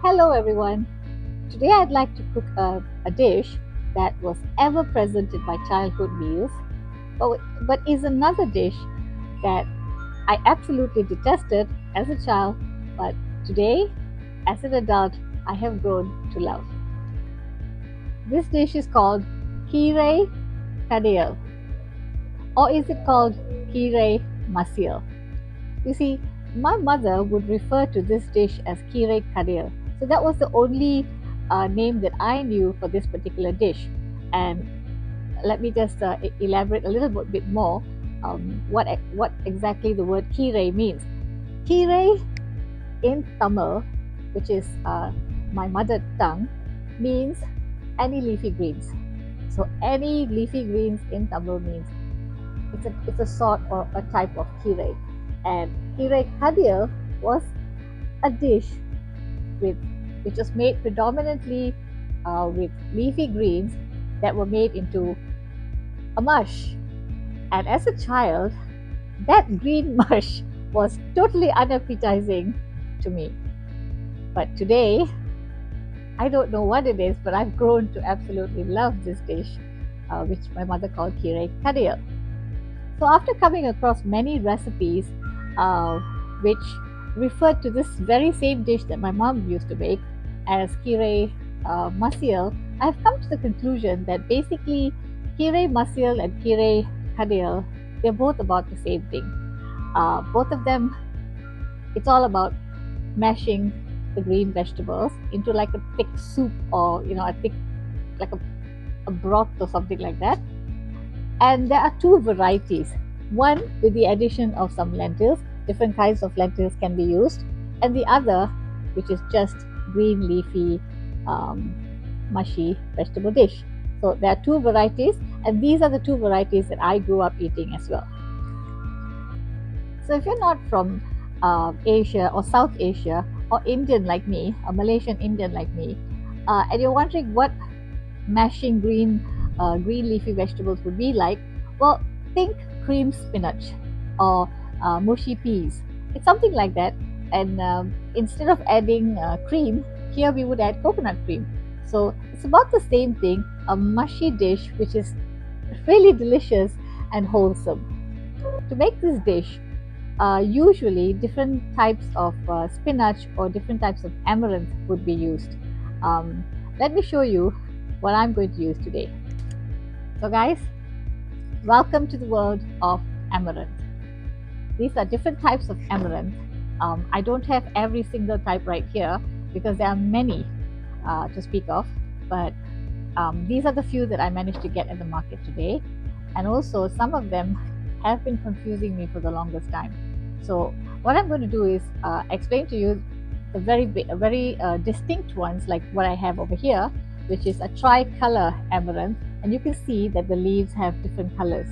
Hello everyone. Today I'd like to cook a dish that was ever present in my childhood meals, but is another dish that I absolutely detested as a child, but today, as an adult, I have grown to love. This dish is called kire kadil, or is it called kire masil? You see, my mother would refer to this dish as kire kadil. So that was the only name that I knew for this particular dish. And let me just elaborate a little bit more what exactly the word kire means. Kire in Tamil, which is my mother tongue, means any leafy greens. So any leafy greens in Tamil means it's a sort or a type of kire. And kire kadir was a dish with which was made predominantly with leafy greens that were made into a mush. And as a child, that green mush was totally unappetizing to me. But today, I don't know what it is, but I've grown to absolutely love this dish, which my mother called kire kadir. So after coming across many recipes which referred to this very same dish that my mom used to make as kire masil, I've come to the conclusion that basically kire masil and kire kadil, they're both about the same thing. Both of them, it's all about mashing the green vegetables into like a thick soup or a thick like a broth or something like that. And there are two varieties. One with the addition of some lentils, different kinds of lentils can be used, and the other, which is just green leafy, um, mushy vegetable dish. So there are two varieties, and these are the two varieties that I grew up eating as well. So if you're not from Asia or South Asia or Indian like me, a Malaysian Indian like me, and you're wondering what mashing green leafy vegetables would be like, well, think cream spinach or mushy peas. It's something like that. And instead of adding cream, here we would add coconut cream. So it's about the same thing, a mushy dish which is really delicious and wholesome. To make this dish, usually different types of spinach or different types of amaranth would be used. Um, Let me show you what I'm going to use today. So, guys, welcome to the world of amaranth. These are different types of amaranth. I don't have every single type right here because there are many to speak of, but these are the few that I managed to get at the market today. And also, some of them have been confusing me for the longest time. So, what I'm going to do is explain to you the very distinct ones, like what I have over here, which is a tricolor amaranth, and you can see that the leaves have different colors.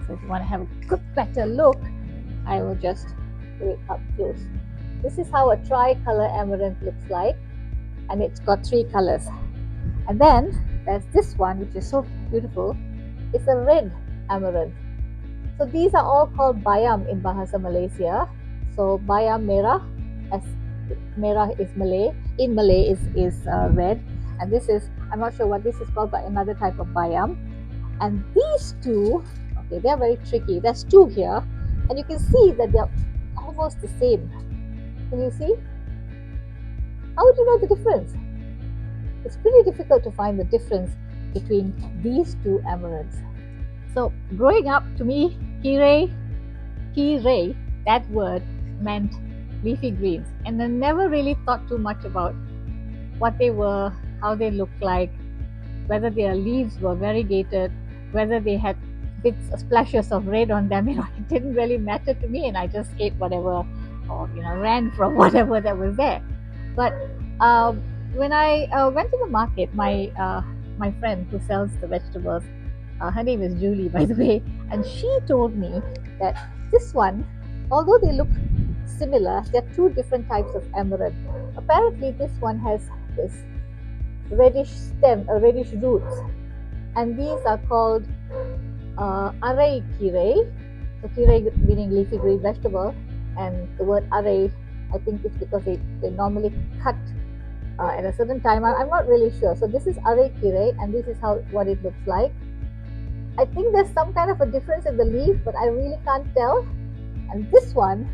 So, if you want to have a good, better look, I will just do it up close. This is how a tricolor amaranth looks like, and it's got three colors. And then there's this one, which is so beautiful. It's a red amaranth. So these are all called bayam in Bahasa Malaysia. So bayam merah, as merah is Malay. In Malay is red, and this is, I'm not sure what this is called, but another type of bayam. And these two, okay, they're very tricky. There's two here, and you can see that they're almost the same. Can you see? How would you know the difference? It's pretty difficult to find the difference between these two amaranths. So growing up, to me, kire, that word meant leafy greens, and I never really thought too much about what they were, how they looked like, whether their leaves were variegated, whether they had bits, splashes of red on them. It didn't really matter to me, and I just ate whatever, or ran from whatever that was there. But when I went to the market, my friend who sells the vegetables, her name is Julie, by the way, and she told me that this one, although they look similar, there are two different types of amaranth. Apparently, this one has this reddish stem, reddish roots, and these are called arai kire. So kire meaning leafy green vegetable, and the word arai I think it's because they normally cut at a certain time. I'm not really sure. So this is arekire, and this is how what it looks like. I think there's some kind of a difference in the leaf, but I really can't tell. And this one,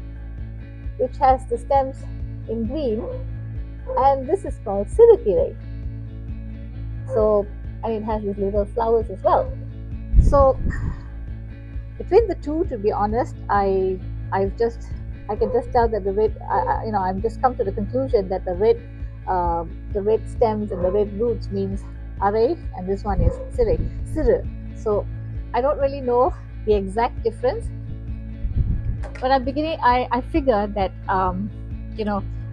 which has the stems in green, and this is called sirukire. So, and it has these little flowers as well. So between the two, to be honest, I can just tell that the red, I've just come to the conclusion that the red stems and the red roots means are, and this one is siru. So I don't really know the exact difference, but I'm beginning. I figure that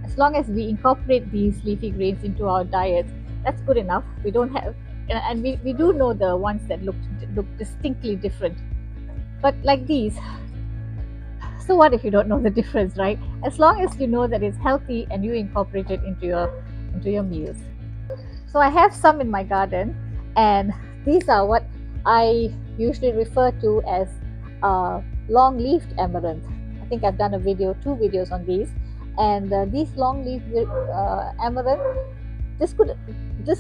as long as we incorporate these leafy greens into our diets, that's good enough. We don't have, and we do know the ones that look distinctly different. But like these, so what if you don't know the difference, right? As long as you know that it's healthy and you incorporate it into your meals. So I have some in my garden, and these are what I usually refer to as long-leafed amaranth. I think I've done two videos on these, and these long-leaf amaranth. This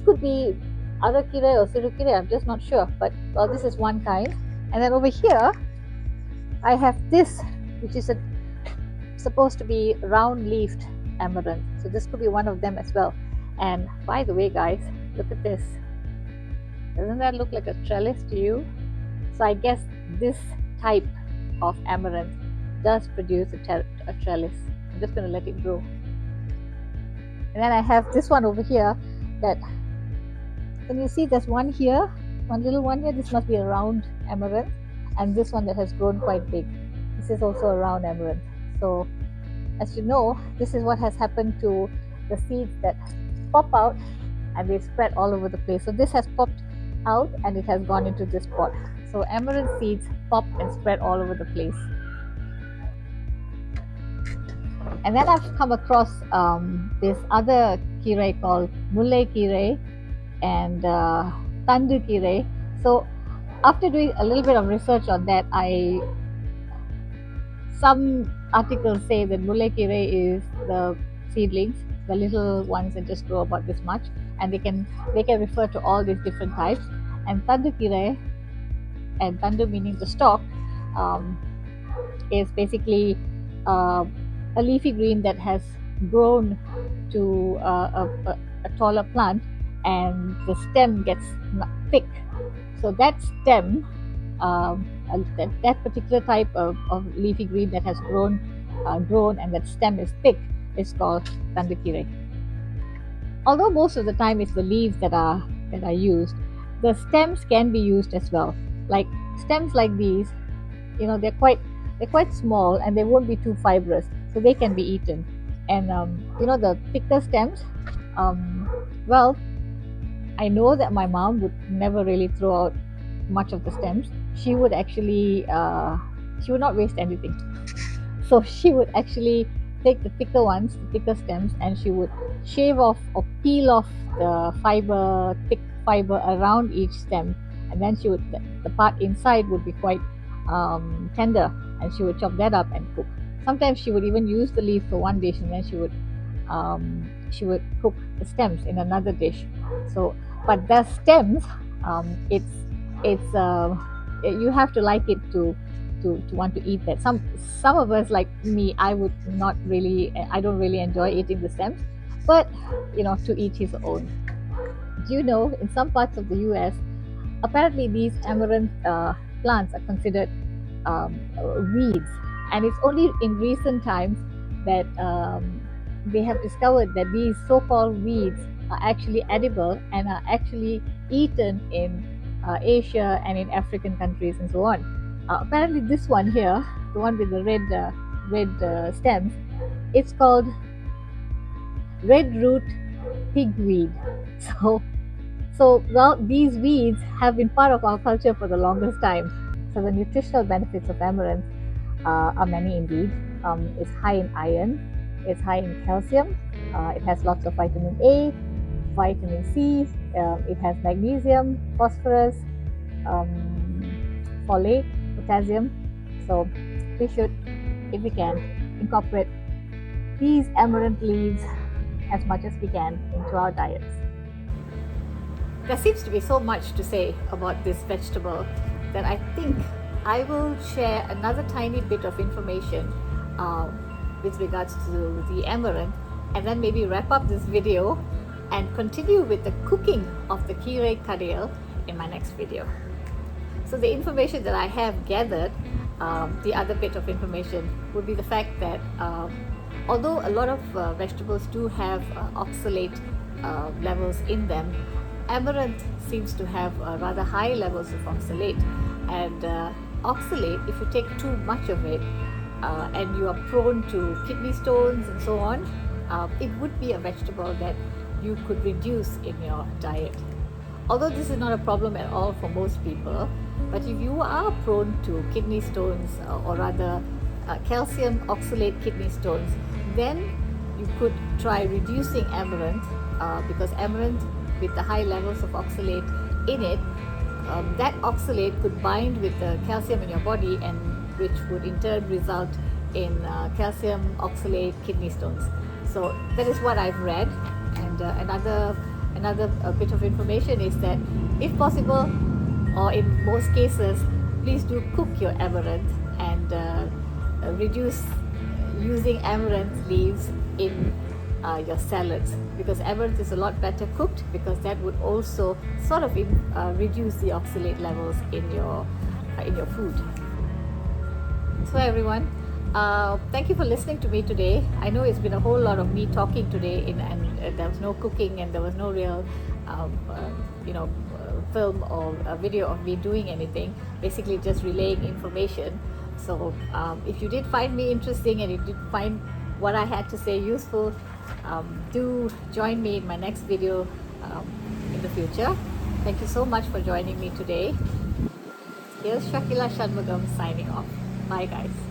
could be arakire or sirukire. I'm just not sure, but well, this is one kind. And then over here, I have this, which is supposed to be round-leafed amaranth. So this could be one of them as well. And by the way, guys, look at this. Doesn't that look like a trellis to you? So I guess this type of amaranth does produce a trellis. I'm just going to let it grow. And then I have this one over here that, can you see there's one here, one little one here? This must be a round amaranth. And this one that has grown quite big. This is also a round amaranth. So as you know, this is what has happened to the seeds that pop out and they spread all over the place. So this has popped out and it has gone into this pot. So amaranth seeds pop and spread all over the place. And then I've come across this other kire called mulle kire and tandu kire. So after doing a little bit of research on that, some articles say that mulle kire is the seedlings, the little ones that just grow about this much, and they can refer to all these different types. And tandu kire, and tandu meaning the stalk, is basically a leafy green that has grown to a taller plant, and the stem gets thick. So that stem, that particular type of leafy green that has grown and that stem is thick, is called tandu kire. Although most of the time it's the leaves that are used, the stems can be used as well. Like stems like these, they're quite small and they won't be too fibrous, so they can be eaten. And the thicker stems, well, I know that my mom would never really throw out much of the stems. She would actually she would not waste anything. So she would actually take the thicker ones, the thicker stems, and she would shave off or peel off the thick fiber around each stem, and then the part inside would be quite tender, and she would chop that up and cook. Sometimes she would even use the leaf for one dish, and then she would cook the stems in another dish. So, but the stems, it's you have to like it to want to eat that. Some of us, like me, I don't really enjoy eating the stems, but to each his own. Do you know, in some parts of the US, apparently these amaranth plants are considered weeds, and it's only in recent times that they have discovered that these so-called weeds are actually edible and are actually eaten in Asia and in African countries and so on. Apparently this one here, the one with the red stems, it's called red root pigweed. So well, these weeds have been part of our culture for the longest time. So the nutritional benefits of amaranth are many indeed. It's high in iron, it's high in calcium, it has lots of vitamin A, vitamin C, it has magnesium, phosphorus, folate, potassium. So we should, if we can, incorporate these amaranth leaves as much as we can into our diets. There seems to be so much to say about this vegetable that I think I will share another tiny bit of information with regards to the amaranth, and then maybe wrap up this video and continue with the cooking of the kire kadil in my next video. So the information that I have gathered, the other bit of information would be the fact that although a lot of vegetables do have oxalate levels in them, amaranth seems to have rather high levels of oxalate, and oxalate, if you take too much of it and you are prone to kidney stones and so on, it would be a vegetable that you could reduce in your diet. Although this is not a problem at all for most people, but if you are prone to kidney stones or rather calcium oxalate kidney stones, then you could try reducing amaranth, because amaranth with the high levels of oxalate in it, that oxalate could bind with the calcium in your body, and which would in turn result in calcium oxalate kidney stones. So that is what I've read. And another bit of information is that if possible, or in most cases, please do cook your amaranth and reduce using amaranth leaves in your salads, because amaranth is a lot better cooked, because that would also sort of reduce the oxalate levels in your food. So everyone, thank you for listening to me today. I know it's been a whole lot of me talking today, and there was no cooking and there was no real film or a video of me doing anything, basically just relaying information. So if you did find me interesting and you did find what I had to say useful, do join me in my next video in the future. Thank you so much for joining me today. Here's Shakila Shanmugam signing off. Bye guys.